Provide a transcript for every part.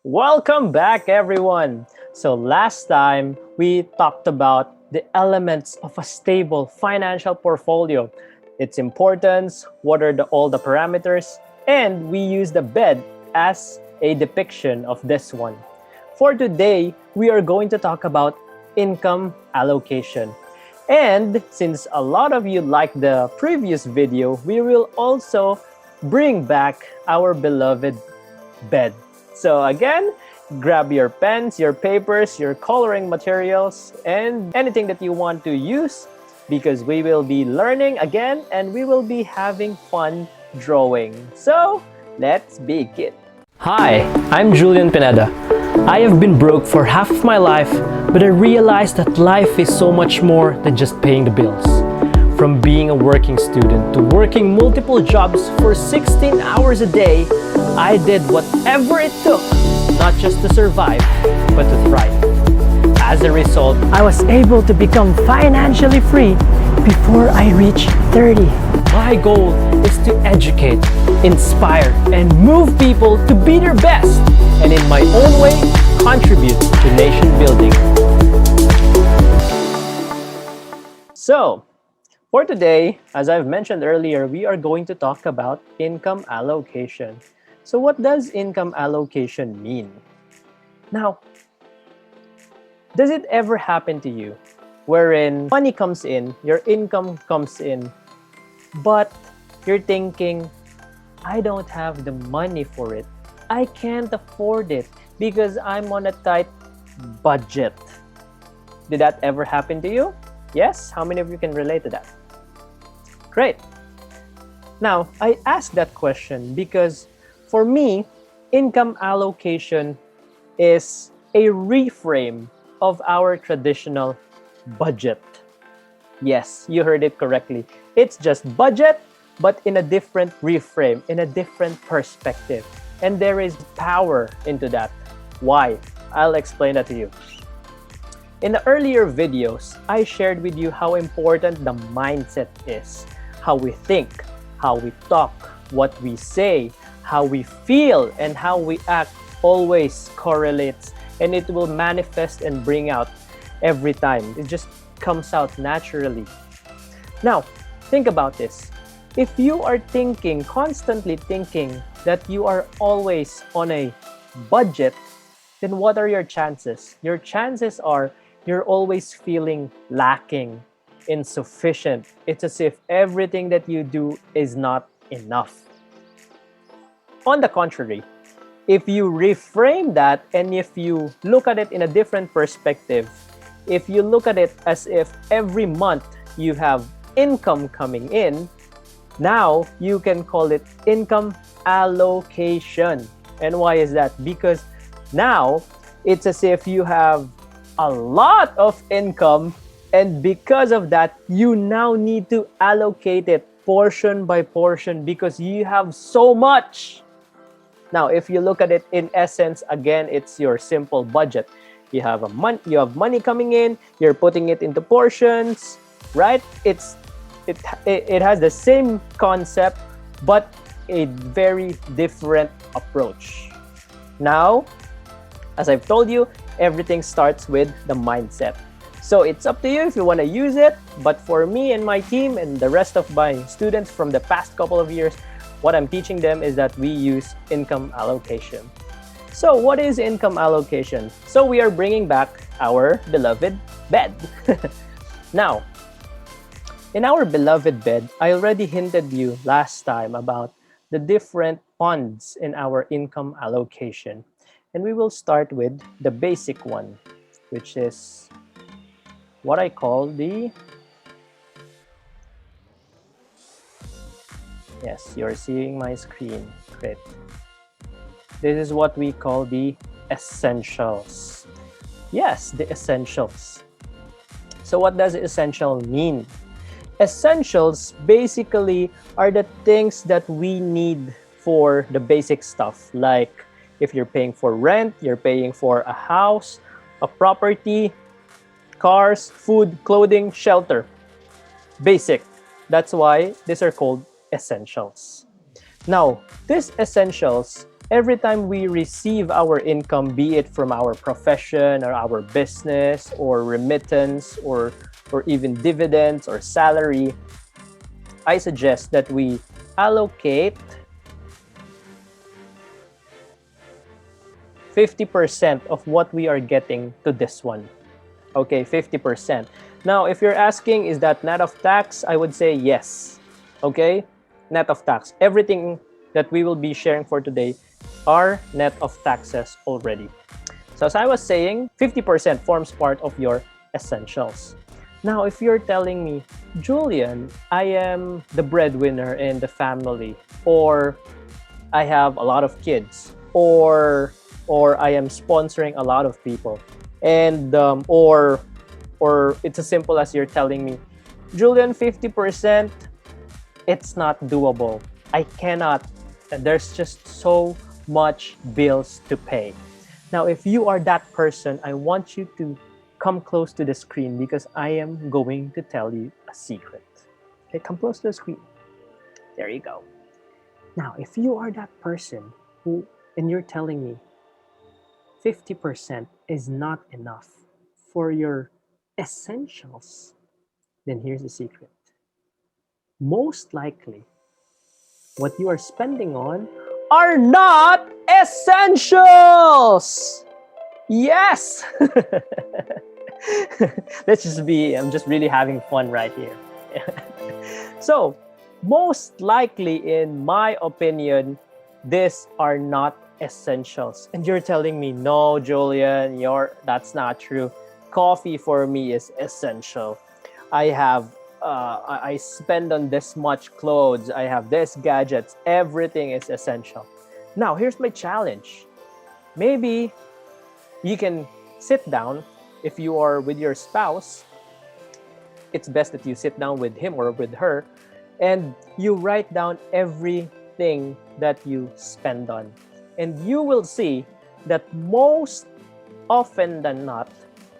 Welcome back, everyone. So last time we talked about the elements of a stable financial portfolio, its importance, what are all the parameters, and we use the bed as a depiction of this one. For today, we are going to talk about income allocation. And since a lot of you liked the previous video, we will also bring back our beloved bed. So again, grab your pens, your papers, your coloring materials, and anything that you want to use because we will be learning again and we will be having fun drawing. So let's begin. Hi, I'm Julian Pineda. I have been broke for half of my life, but I realized that life is so much more than just paying the bills. From being a working student to working multiple jobs for 16 hours a day, I did whatever it took, not just to survive, but to thrive. As a result, I was able to become financially free before I reached 30. My goal is to educate, inspire, and move people to be their best, and in my own way, contribute to nation building. So, for today, as I've mentioned earlier, we are going to talk about income allocation. So what does income allocation mean? Now, does it ever happen to you wherein money comes in, your income comes in, but you're thinking, I don't have the money for it. I can't afford it because I'm on a tight budget. Did that ever happen to you? Yes? How many of you can relate to that? Great. Now, I ask that question because for me, income allocation is a reframe of our traditional budget. Yes, you heard it correctly. It's just budget, but in a different reframe, in a different perspective. And there is power into that. Why? I'll explain that to you. In the earlier videos, I shared with you how important the mindset is. How we think, how we talk, what we say, how we feel, and how we act always correlates, and it will manifest and bring out every time. It just comes out naturally. Now, think about this. If you are thinking, constantly thinking that you are always on a budget, then what are your chances? Your chances are you're always feeling lacking, insufficient. It's as if everything that you do is not enough. On the contrary, if you reframe that and if you look at it in a different perspective, if you look at it as if every month you have income coming in, now you can call it income allocation. And why is that? Because now it's as if you have a lot of income, and because of that, you now need to allocate it portion by portion because you have so much. Now, if you look at it in essence, again, it's your simple budget. You have money coming in, you're putting it into portions, right? It has the same concept, but a very different approach. Now, as I've told you, everything starts with the mindset. So it's up to you if you want to use it, but for me and my team and the rest of my students from the past couple of years, what I'm teaching them is that we use income allocation. So what is income allocation? So we are bringing back our beloved bed. Now, in our beloved bed, I already hinted you last time about the different funds in our income allocation. And we will start with the basic one, which is what I call the... Yes, you're seeing my screen. Great. This is what we call the essentials. Yes, the essentials. So what does essential mean? Essentials basically are the things that we need for the basic stuff. Like if you're paying for rent, you're paying for a house, a property, cars, food, clothing, shelter. Basic. That's why these are called essentials. Now, these essentials Every time we receive our income, be it from our profession or our business or remittance or even dividends or salary, I suggest that we allocate 50% of what we are getting to this one. Okay, 50%. Now, if you're asking, is that net of tax? I would say yes. Okay, net of tax. Everything that we will be sharing for today are net of taxes already. So as I was saying, 50% forms part of your essentials. Now, if you're telling me, Julian, I am the breadwinner in the family, or I have a lot of kids, or I am sponsoring a lot of people, and or it's as simple as you're telling me, Julian, 50%, it's not doable. I cannot. There's just so much bills to pay. Now, if you are that person, I want you to come close to the screen because I am going to tell you a secret. Okay, come close to the screen. There you go. Now, if you are that person who, and you're telling me 50% is not enough for your essentials, then here's the secret. Most likely, what you are spending on are not essentials. Yes. I'm just really having fun right here. So, most likely, in my opinion, these are not essentials. And you're telling me, no, Julian, that's not true. Coffee for me is essential. I spend on this much clothes. I have this gadgets. Everything is essential. Now, here's my challenge. Maybe you can sit down if you are with your spouse. It's best that you sit down with him or with her and you write down everything that you spend on. And you will see that most often than not,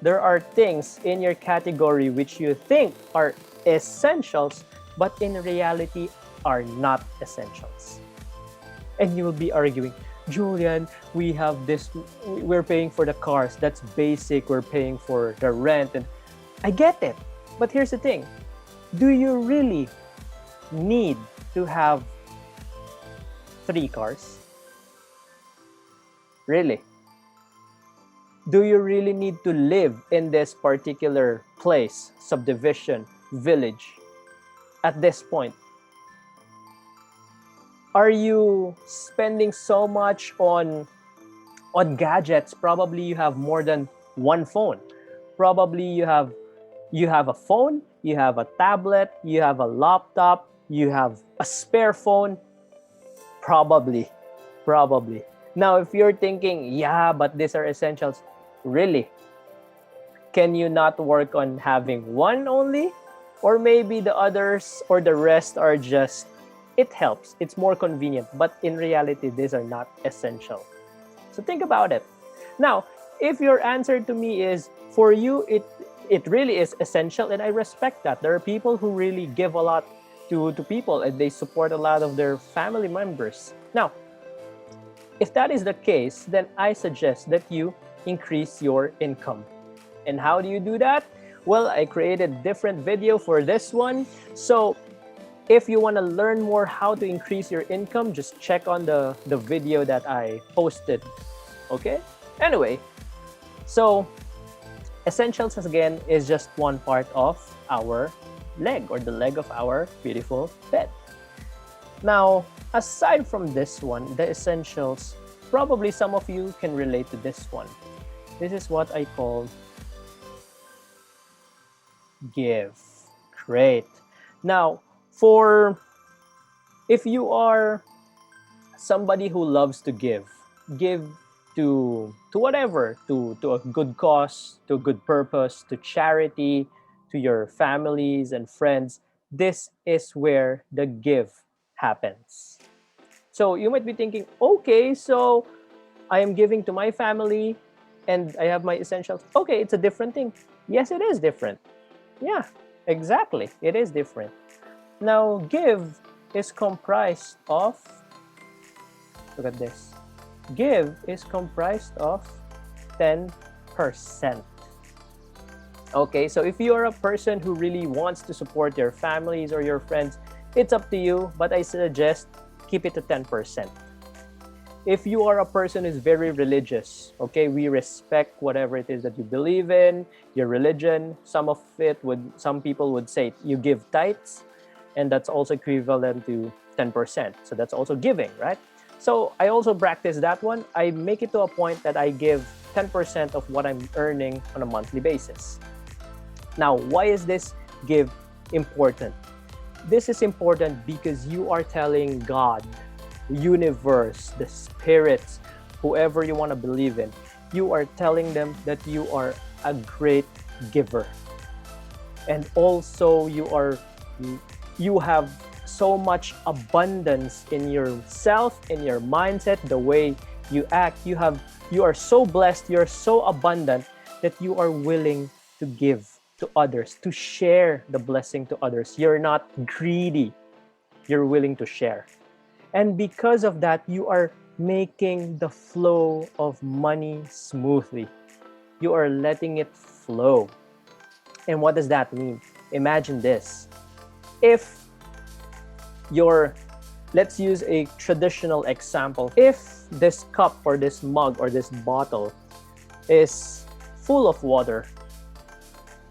there are things in your category which you think are essentials, but in reality are not essentials. And you will be arguing, Julian, we have this, we're paying for the cars, that's basic, we're paying for the rent. And I get it. But here's the thing. Do you really need to have 3 cars? Really? Do you really need to live in this particular place, subdivision, village at this point? Are you spending so much on gadgets? Probably you have more than one phone. Probably you have a phone, you have a tablet, you have a laptop, you have a spare phone. Probably. Now, if you're thinking, yeah, but these are essentials, really? Can you not work on having one only? Or maybe the others or the rest are just, it helps, it's more convenient, but in reality, these are not essential. So think about it. Now, if your answer to me is, for you, it really is essential, and I respect that. There are people who really give a lot to people and they support a lot of their family members. Now, if that is the case, then I suggest that you increase your income. And how do you do that? Well, I created a different video for this one. So if you want to learn more how to increase your income, just check on the video that I posted. Okay? Anyway, so essentials again is just one part of our leg or the leg of our beautiful bed. Now, aside from this one, the essentials, probably some of you can relate to this one. This is what I call give. Great. Now, if you are somebody who loves to give to whatever, to a good cause, to a good purpose, to charity, to your families and friends, this is where the give happens. So you might be thinking, okay, so I am giving to my family and I have my essentials. Okay, it's a different thing. Yes, it is different. Yeah, exactly. It is different. Now, give is comprised of, look at this, give is comprised of 10%. Okay, so if you are a person who really wants to support your families or your friends, it's up to you, but I suggest keep it to 10%. If you are a person who's very religious, okay, we respect whatever it is that you believe in, your religion. Some people would say you give tithes, and that's also equivalent to 10%. So that's also giving, right? So I also practice that one. I make it to a point that I give 10% of what I'm earning on a monthly basis. Now, why is this give important? This is important because you are telling God, universe, the spirits, whoever you want to believe in, you are telling them that you are a great giver. And also you have so much abundance in yourself, in your mindset, the way you act. You are so blessed, you're so abundant that you are willing to give to others, to share the blessing to others. You're not greedy. You're willing to share. And because of that, you are making the flow of money smoothly. You are letting it flow. And what does that mean? Imagine this. If let's use a traditional example. If this cup or this mug or this bottle is full of water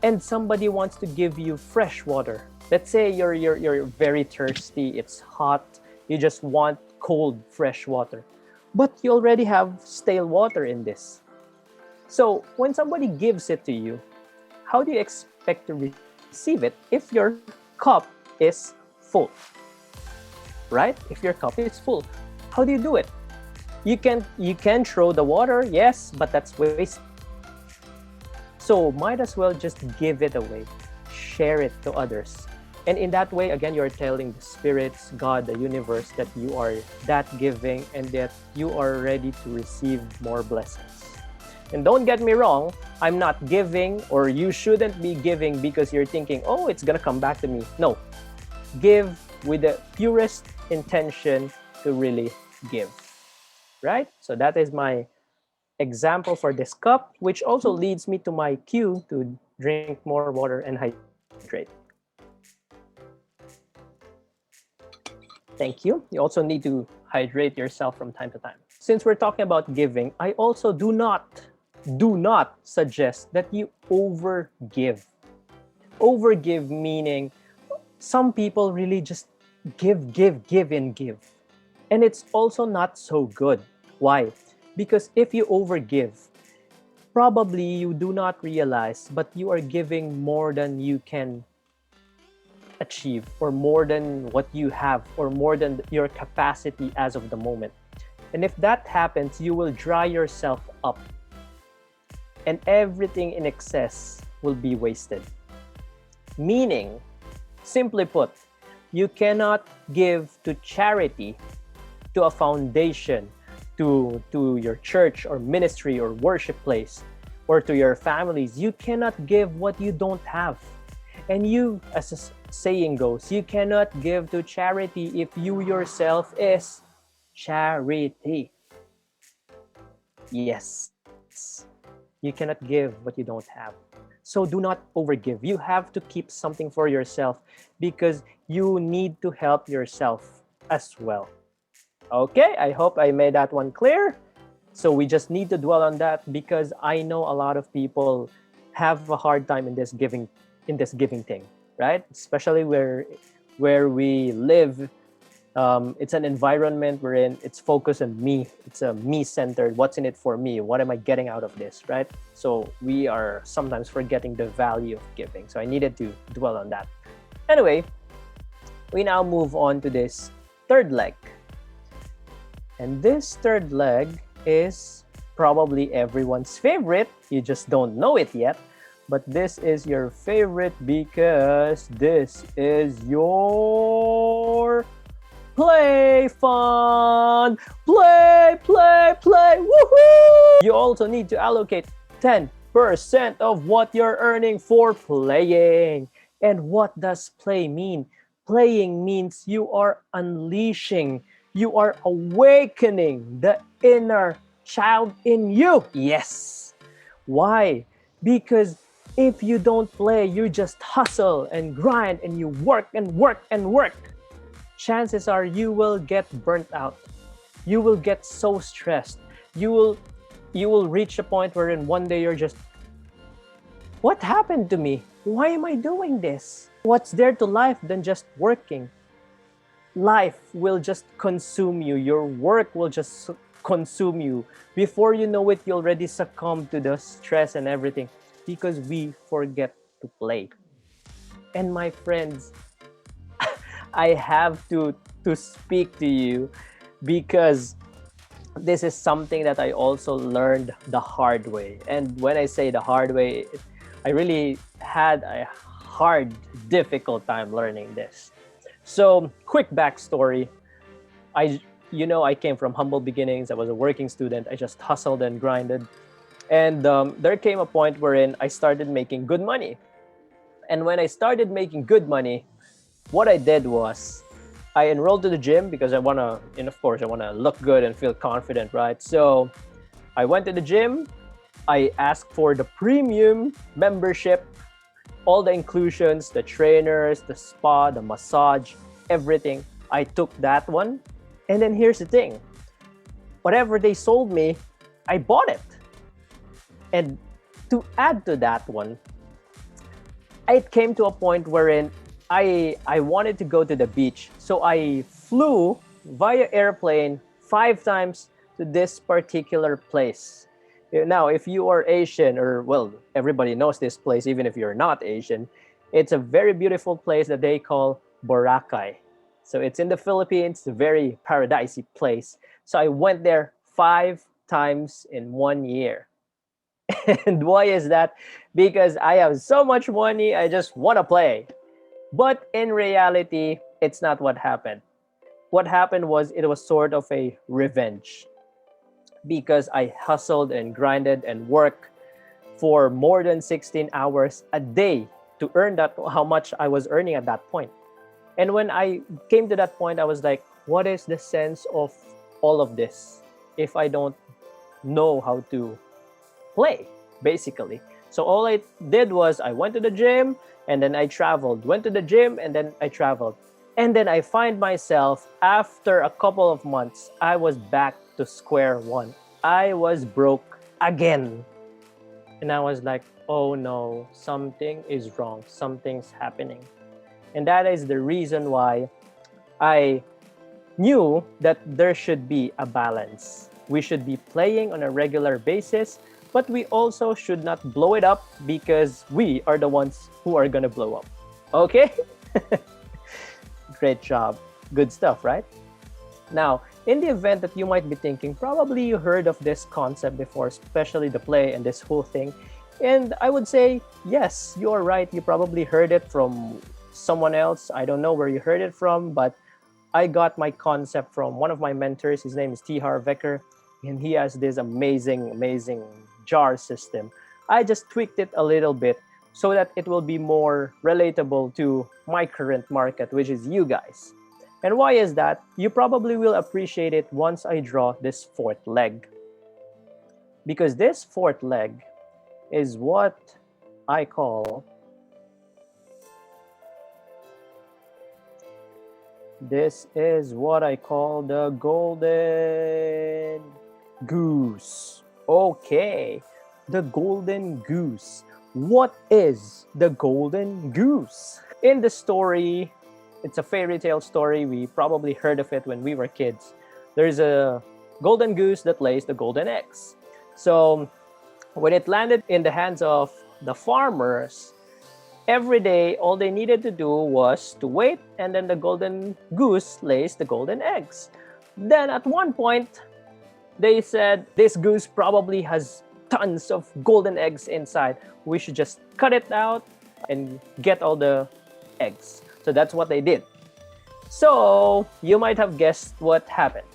and somebody wants to give you fresh water, let's say you're very thirsty, it's hot, you just want cold fresh water, but you already have stale water in this. So when somebody gives it to you, how do you expect to receive it if your cup is full? Right? If your cup is full, how do you do it? You can throw the water, yes, but that's waste. So might as well just give it away, share it to others. And in that way, again, you're telling the spirits, God, the universe, that you are that giving and that you are ready to receive more blessings. And don't get me wrong, I'm not giving, or you shouldn't be giving because you're thinking, oh, it's gonna come back to me. No, give with the purest intention to really give, right? So that is my example for this cup, which also leads me to my cue to drink more water and hydrate. Thank you. You also need to hydrate yourself from time to time. Since we're talking about giving, I also do not suggest that you overgive. Overgive meaning some people really just give. And it's also not so good. Why? Because if you overgive, probably you do not realize, but you are giving more than you can achieve, or more than what you have, or more than your capacity as of the moment. And if that happens, you will dry yourself up. And everything in excess will be wasted. Meaning, simply put, you cannot give to charity, to a foundation, to your church or ministry or worship place, or to your families. You cannot give what you don't have. And you, as a saying goes, you cannot give to charity if you yourself is charity. Yes. You cannot give what you don't have. So do not overgive. You have to keep something for yourself because you need to help yourself as well. Okay, I hope I made that one clear. So we just need to dwell on that because I know a lot of people have a hard time in this giving thing, right? Especially where we live. It's an environment wherein it's focused on me. It's a me-centered. What's in it for me? What am I getting out of this, right? So we are sometimes forgetting the value of giving. So I needed to dwell on that. Anyway, we now move on to this third leg. And this third leg is probably everyone's favorite. You just don't know it yet. But this is your favorite because this is your play fund. Play. Woohoo! You also need to allocate 10% of what you're earning for playing. And what does play mean? Playing means you are unleashing You are awakening the inner child in you. Yes. Why? Because if you don't play, you just hustle and grind and you work and work and work. Chances are you will get burnt out. You will get so stressed. You will reach a point wherein one day you're just, what happened to me? Why am I doing this? What's there to life than just working? Life will just consume you. Your work will just consume you. Before you know it, you already succumb to the stress and everything because we forget to play. And my friends, I have to speak to you because this is something that I also learned the hard way. And when I say the hard way, I really had a hard, difficult time learning this. So, quick backstory. I came from humble beginnings. I was a working student. I just hustled and grinded. And there came a point wherein I started making good money. And when I started making good money, what I did was I enrolled to the gym because I want to, and of course, I want to look good and feel confident, right? So I went to the gym. I asked for the premium membership, all the inclusions, the trainers, the spa, the massage, everything. I took that one. And then here's the thing. Whatever they sold me, I bought it. And to add to that one, it came to a point wherein I wanted to go to the beach. So I flew via airplane 5 times to this particular place. Now, if you are Asian, or well, everybody knows this place, even if you're not Asian, it's a very beautiful place that they call Boracay. So it's in the Philippines, a very paradisey place. So I went there 5 times in 1 year. And why is that? Because I have so much money, I just want to play. But in reality, it's not what happened. What happened was it was sort of a revenge because I hustled and grinded and worked for more than 16 hours a day to earn that how much I was earning at that point. And when I came to that point, I was like, what is the sense of all of this if I don't know how to play, basically? So all I did was I went to the gym and then I traveled, went to the gym and then I traveled. And then I find myself after a couple of months, I was back to square one. I was broke again. And I was like, oh no, something is wrong. Something's happening. And that is the reason why I knew that there should be a balance. We should be playing on a regular basis, but we also should not blow it up because we are the ones who are going to blow up. Okay? Great job. Good stuff, right? Now, in the event that you might be thinking, probably you heard of this concept before, especially the play and this whole thing. And I would say, yes, you're right. You probably heard it from someone else. I don't know where you heard it from, but I got my concept from one of my mentors. His name is T. Harv Eker, and he has this amazing jar system. I just tweaked it a little bit so that it will be more relatable to my current market, which is you guys. And why is that? You probably will appreciate it once I draw this fourth leg. Because this fourth leg is what I call the golden goose. Okay, the golden goose. What is the golden goose? In the story, it's a fairy tale story. We probably heard of it when we were kids. There's a golden goose that lays the golden eggs. So when it landed in the hands of the farmers, every day, all they needed to do was to wait, and then the golden goose lays the golden eggs. Then at one point, they said, this goose probably has tons of golden eggs inside. We should just cut it out and get all the eggs. So that's what they did. So you might have guessed what happened.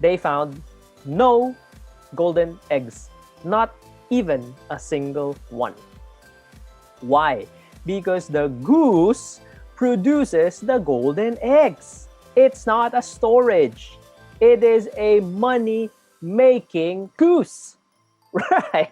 They found no golden eggs, not even a single one. Why? Because the goose produces the golden eggs. It's not a storage. It is a money-making goose. Right?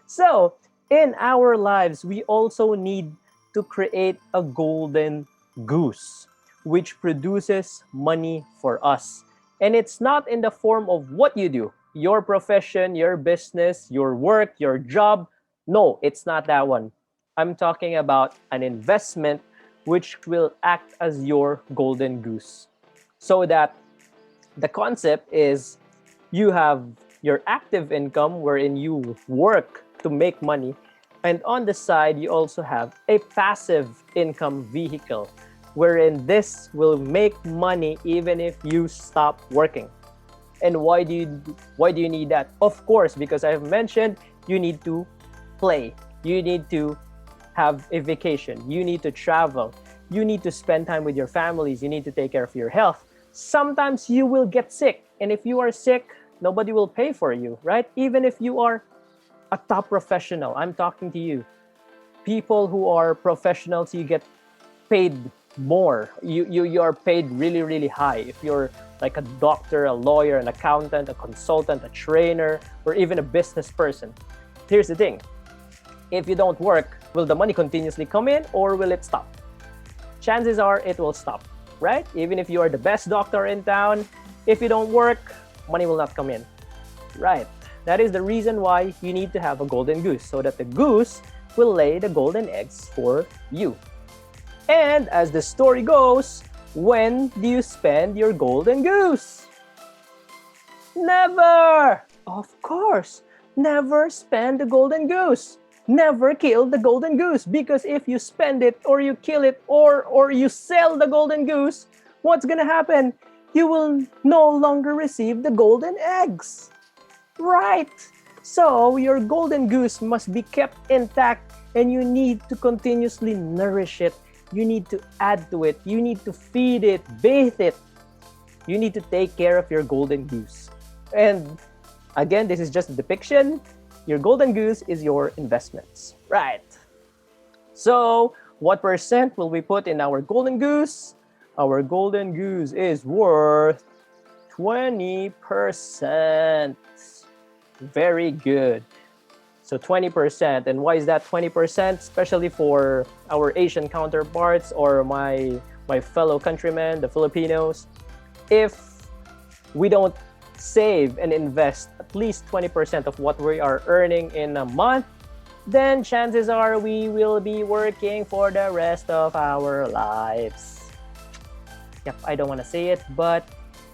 So, in our lives, we also need to create a golden goose, which produces money for us. And it's not in the form of what you do, your profession, your business, your work, your job. No, it's not that one. I'm talking about an investment which will act as your golden goose. So that the concept is you have your active income wherein you work to make money, and on the side you also have a passive income vehicle wherein this will make money even if you stop working. And why do you need that? Of course, because I've mentioned you need to play, you need to have a vacation, you need to travel, you need to spend time with your families, you need to take care of your health. Sometimes you will get sick, and if you are sick, nobody will pay for you, right? Even if you are a top professional, I'm talking to you. People who are professionals, you get paid more. You are paid really, really high. If you're like a doctor, a lawyer, an accountant, a consultant, a trainer, or even a business person. Here's the thing. If you don't work, will the money continuously come in or will it stop? Chances are it will stop, right? Even if you are the best doctor in town, if you don't work, money will not come in, right? That is the reason why you need to have a golden goose, so that the goose will lay the golden eggs for you. And as the story goes, when do you spend your golden goose? Never! Of course, never spend the golden goose. Never kill the golden goose, because if you spend it or you kill it or you sell the golden goose, what's gonna happen? You will no longer receive the golden eggs. Right! So your golden goose must be kept intact, and you need to continuously nourish it. You need to add to it. You need to feed it, bathe it. You need to take care of your golden goose. And again, this is just a depiction. Your golden goose is your investments. Right. So, what percent will we put in our golden goose? Our golden goose is worth 20%. Very good. So 20%. And why is that 20%? Especially for our Asian counterparts or my fellow countrymen, the Filipinos. If we don't save and invest at least 20% of what we are earning in a month, then chances are we will be working for the rest of our lives. Yep, I don't want to say it, but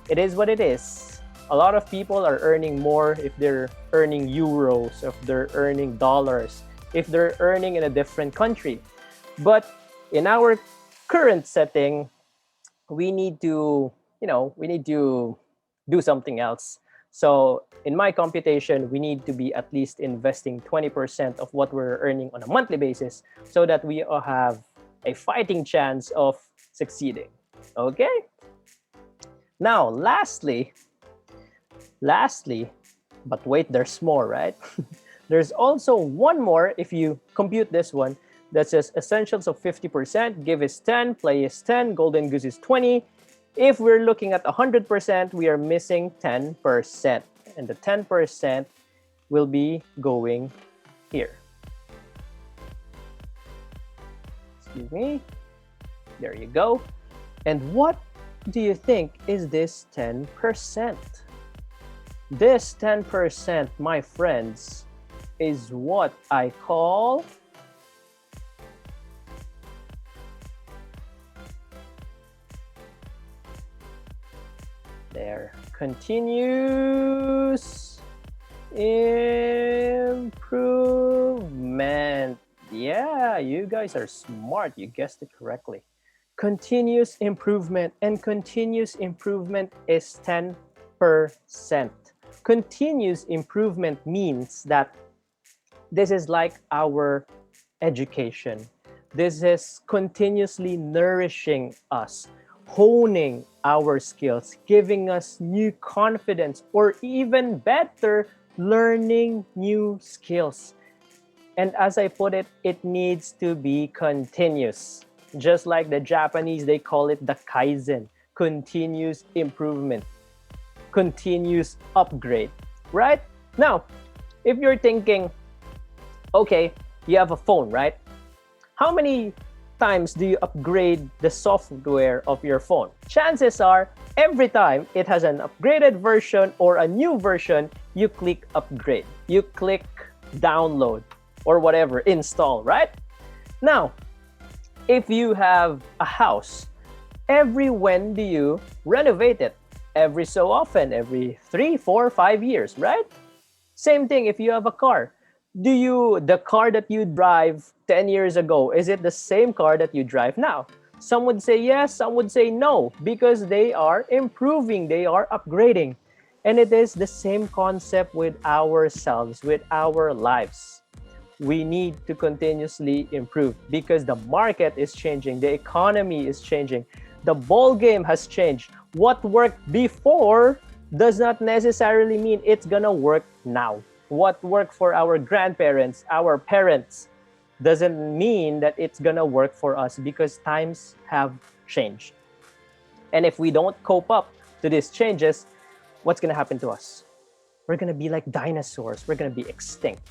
it is what it is. A lot of people are earning more if they're earning euros, if they're earning dollars, if they're earning in a different country. But in our current setting, we need to do something else. So in my computation, we need to be at least investing 20% of what we're earning on a monthly basis so that we have a fighting chance of succeeding. Okay? Now, lastly, but wait, there's more, right? There's also one more if you compute this one that says essentials of 50%, give is 10, play is 10, golden goose is 20. If we're looking at 100%, we are missing 10%. And the 10% will be going here. Excuse me. There you go. And what do you think is this 10%? This 10%, my friends, is what I call continuous improvement. Yeah, you guys are smart. You guessed it correctly. Continuous improvement, and continuous improvement is 10%. Continuous improvement means that this is like our education. This is continuously nourishing us, honing our skills, giving us new confidence, or even better, learning new skills. And as I put it, it needs to be continuous. Just like the Japanese, they call it the kaizen, continuous improvement, continuous upgrade, right? Now, if you're thinking, okay, you have a phone, right? How many times do you upgrade the software of your phone? Chances are, every time it has an upgraded version or a new version, you click upgrade. You click download or whatever, install, right? Now, if you have a house, every when do you renovate it? Every so often, every 3, 4, 5 years, right? Same thing if you have a car. The car that you drive 10 years ago, is it the same car that you drive now? Some would say yes, some would say no, because they are improving, they are upgrading. And it is the same concept with ourselves, with our lives. We need to continuously improve because the market is changing, the economy is changing, the ball game has changed. What worked before does not necessarily mean it's gonna work now. What worked for our grandparents, our parents, doesn't mean that it's gonna work for us because times have changed. And if we don't cope up to these changes, what's gonna happen to us? We're gonna be like dinosaurs. We're gonna be extinct.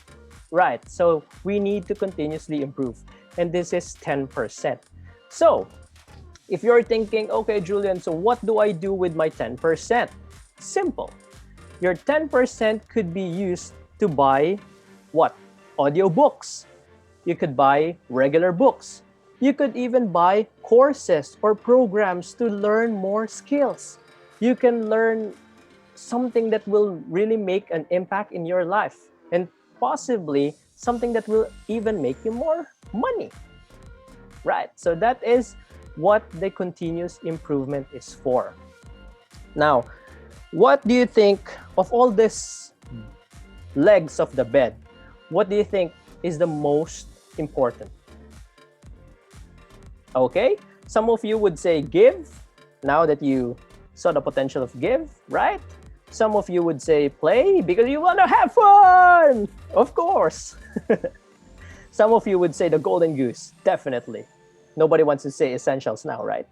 Right, so we need to continuously improve. And this is 10%. So if you're thinking, okay, Julian, so what do I do with my 10%? Simple. Your 10% could be used to buy what? Audiobooks. You could buy regular books. You could even buy courses or programs to learn more skills. You can learn something that will really make an impact in your life and possibly something that will even make you more money. Right? So that is what the continuous improvement is for. Now, what do you think of all these legs of the bed? What do you think is the most important? Okay, some of you would say give, now that you saw the potential of give, right? Some of you would say play because you want to have fun, of course. Some of you would say the golden goose, definitely. Nobody wants to say essentials now, right?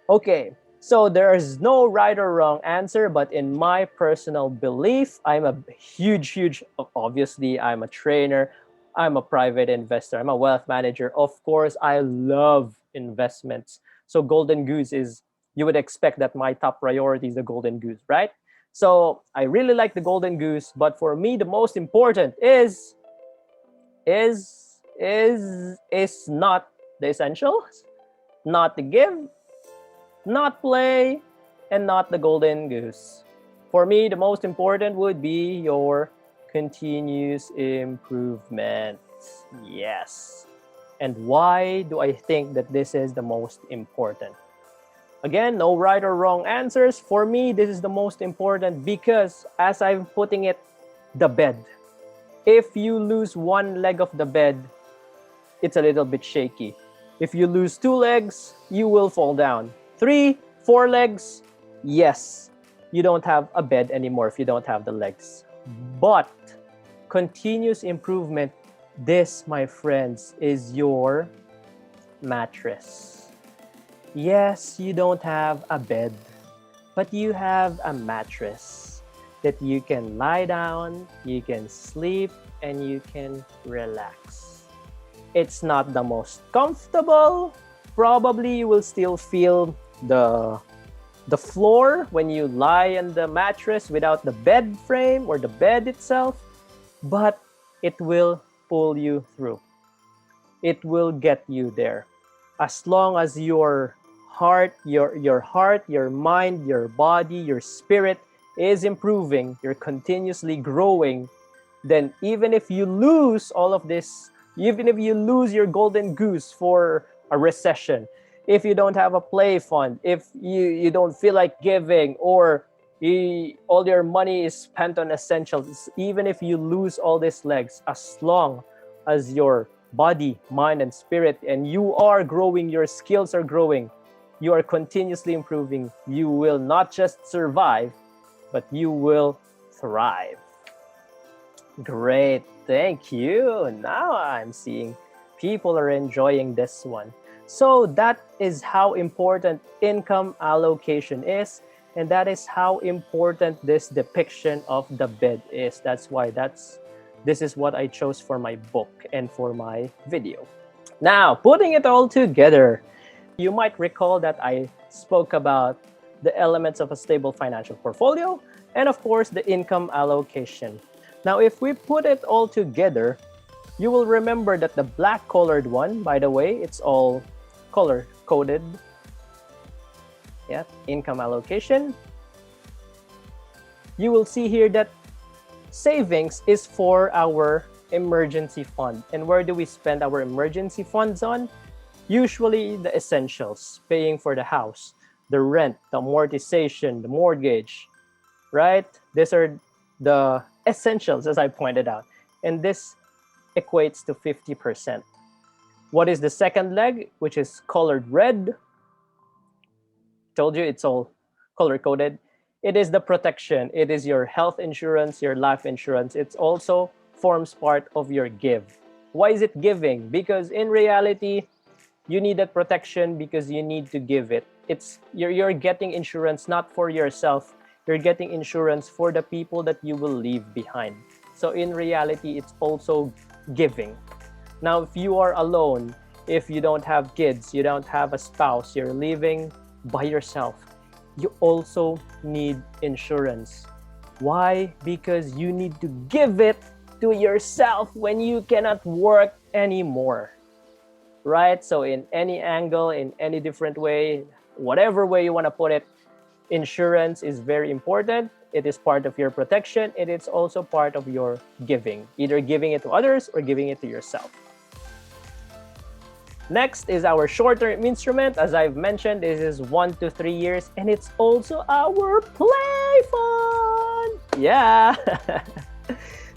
Okay, so there is no right or wrong answer, but in my personal belief, I'm a huge, obviously, I'm a trainer, I'm a private investor, I'm a wealth manager. Of course, I love investments. So golden goose is, you would expect that my top priority is the golden goose, right? So I really like the golden goose, but for me, the most important is not the essentials, not the give, not play, and not the golden goose. For me, the most important would be your continuous improvement. Yes. And why do I think that this is the most important? Again, no right or wrong answers. For me, this is the most important because, as I'm putting it, the bed. If you lose one leg of the bed, it's a little bit shaky. If you lose 2 legs, you will fall down. 3, 4 legs, yes, you don't have a bed anymore if you don't have the legs. But continuous improvement, this, my friends, is your mattress. Yes, you don't have a bed, but you have a mattress that you can lie down, you can sleep, and you can relax. It's not the most comfortable. Probably you will still feel the floor when you lie on the mattress without the bed frame or the bed itself, but it will pull you through. It will get you there. As long as your heart, your mind, your body, your spirit is improving, you're continuously growing, then even if you lose all of this, even if you lose your golden goose for a recession, if you don't have a play fund, if you don't feel like giving, or all your money is spent on essentials, even if you lose all these legs, as long as your body, mind, and spirit, and you are growing, your skills are growing, you are continuously improving, you will not just survive, but you will thrive. Great, thank you. Now I'm seeing people are enjoying this one. So that is how important income allocation is, and that is how important this depiction of the bed is. That's why this is what I chose for my book and for my video. Now, putting it all together, you might recall that I spoke about the elements of a stable financial portfolio and, of course, the income allocation. Now, if we put it all together, you will remember that the black colored one, by the way, it's all color coded. Yeah, income allocation. You will see here that savings is for our emergency fund. And where do we spend our emergency funds on? Usually the essentials, paying for the house, the rent, the amortization, the mortgage, right? These are the essentials, as I pointed out. And this equates to 50%. What is the second leg, which is colored red? Told you it's all color coded. It is the protection. It is your health insurance, your life insurance. It also forms part of your give. Why is it giving? Because in reality, you need that protection because you need to give it. You're getting insurance not for yourself. You're getting insurance for the people that you will leave behind. So in reality, it's also giving. Now, if you are alone, if you don't have kids, you don't have a spouse, you're living by yourself, you also need insurance. Why? Because you need to give it to yourself when you cannot work anymore. Right? So in any angle, in any different way, whatever way you want to put it, insurance is very important. It is part of your protection. It is also part of your giving, either giving it to others or giving it to yourself. Next is our short-term instrument. As I've mentioned, this is 1 to 3 years, and it's also our play fund. Yeah.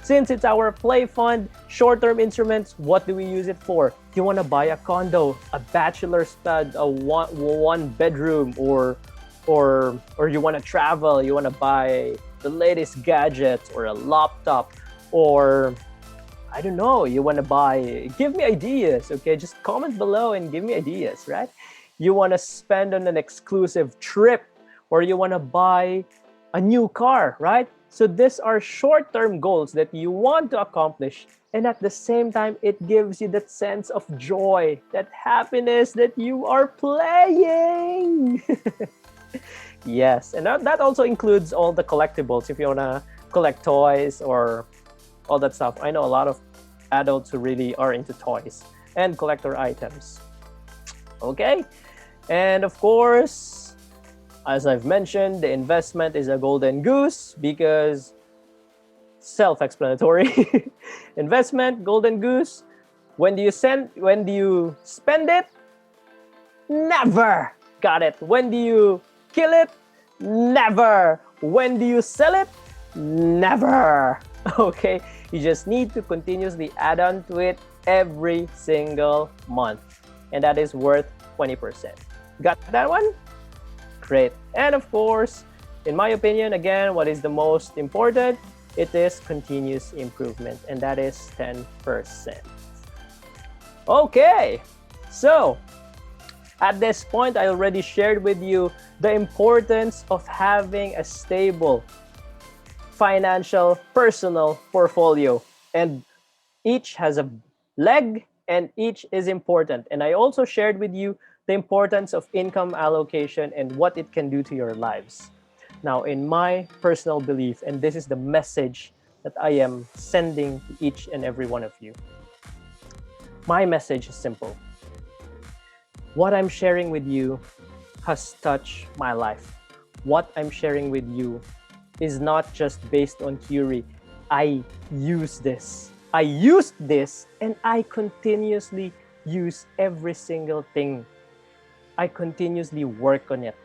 Since it's our play fund, short-term instruments, what do we use it for? You want to buy a condo, a bachelor's pad, a one bedroom, or you want to travel, you want to buy the latest gadgets or a laptop, or I don't know, you want to buy, give me ideas, okay? Just comment below and give me ideas, right? You want to spend on an exclusive trip, or you want to buy a new car, right? So these are short-term goals that you want to accomplish. And at the same time, it gives you that sense of joy, that happiness that you are playing. Yes, and that also includes all the collectibles. If you want to collect toys or all that stuff. I know a lot of adults who really are into toys and collector items. Okay, and of course, as I've mentioned, the investment is a golden goose because self-explanatory. Investment, golden goose. When do you spend it? Never. Got it. When do you kill it? Never. When do you sell it? Never. Okay, you just need to continuously add on to it every single month, and that is worth 20%. Got that one? Great. And of course, in my opinion, again, what is the most important? It is continuous improvement, and that is 10%. Okay, so at this point, I already shared with you the importance of having a stable financial personal portfolio, and each has a leg and each is important. And I also shared with you the importance of income allocation and what it can do to your lives. Now, in my personal belief, and this is the message that I am sending to each and every one of you, my message is simple. What I'm sharing with you has touched my life. What I'm sharing with you is not just based on theory. I use this. I used this, and I continuously use every single thing. I continuously work on it,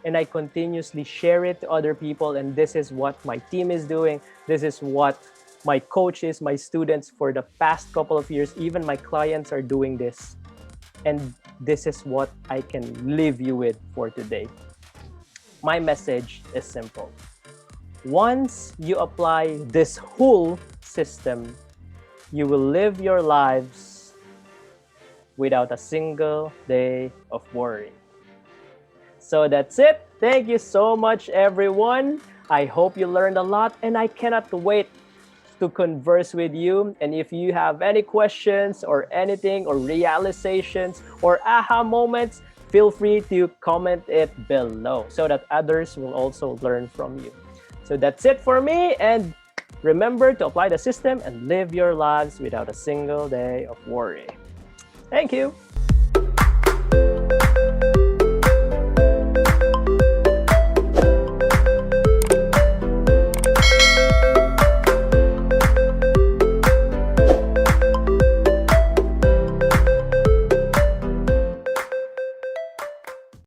and I continuously share it to other people, and this is what my team is doing. This is what my coaches, my students for the past couple of years, even my clients are doing this. And this is what I can leave you with for today. My message is simple. Once you apply this whole system, you will live your lives without a single day of worry. So that's it. Thank you so much, everyone. I hope you learned a lot, and I cannot wait to converse with you. And if you have any questions or anything or realizations or aha moments, feel free to comment it below so that others will also learn from you. So that's it for me. And remember to apply the system and live your lives without a single day of worry. Thank you.